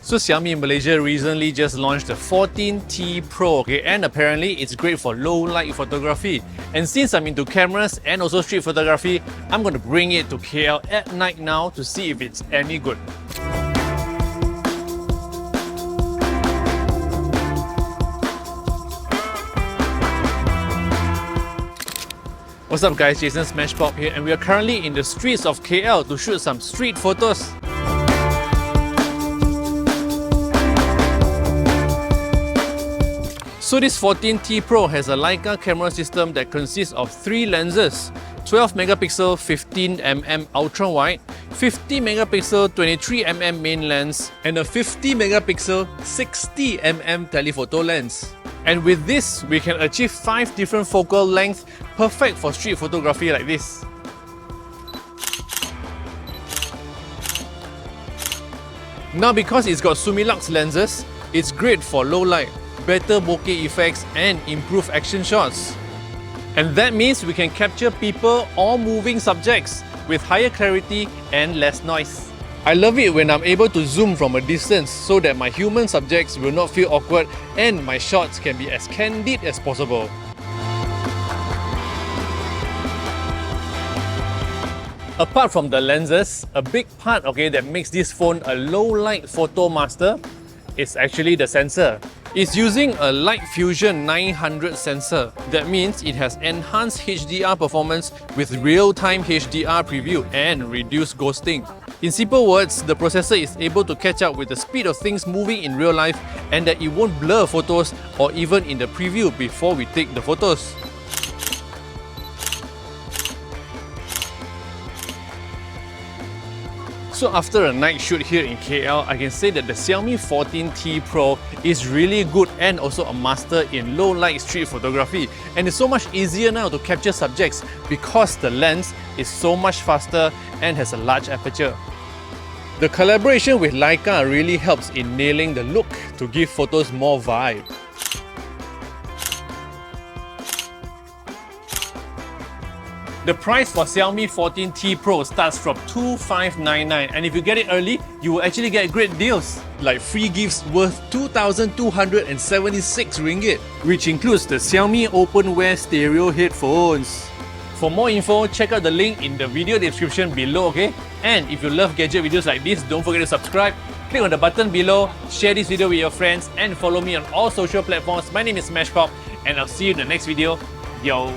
So Xiaomi in Malaysia recently just launched the 14T Pro, okay, and apparently it's great for low light photography. And since I'm into cameras and also street photography, I'm going to bring it to KL at night now to see if it's any good. What's up guys, Jason Smashpop here, and we are currently in the streets of KL to shoot some street photos. So this 14T Pro has a Leica camera system that consists of 3 lenses: 12 megapixel 15mm ultra wide, 50 megapixel 23mm main lens, and a 50 megapixel 60mm telephoto lens. And with this, we can achieve 5 different focal lengths, perfect for street photography like this. Now because it's got Sumilux lenses, it's great for low light, better bokeh effects and improved action shots. And that means we can capture people or moving subjects with higher clarity and less noise. I love it when I'm able to zoom from a distance so that my human subjects will not feel awkward and my shots can be as candid as possible. Apart from the lenses, a big part that makes this phone a low light photo master is actually the sensor. It's using a Light Fusion 900 sensor. That means it has enhanced HDR performance with real-time HDR preview and reduced ghosting. In simple words, the processor is able to catch up with the speed of things moving in real life and that it won't blur photos or even in the preview before we take the photos. So after a night shoot here in KL, I can say that the Xiaomi 14T Pro is really good and also a master in low light street photography. And it's so much easier now to capture subjects because the lens is so much faster and has a large aperture. The collaboration with Leica really helps in nailing the look to give photos more vibe. The price for Xiaomi 14T Pro starts from 2599, and if you get it early, you will actually get great deals like free gifts worth 2,276 ringgit, which includes the Xiaomi Openwear stereo headphones. For more info, check out the link in the video description below, okay? And if you love gadget videos like this, don't forget to subscribe, click on the button below, share this video with your friends, and follow me on all social platforms. My name is Smashpop, and I'll see you in the next video. Yo!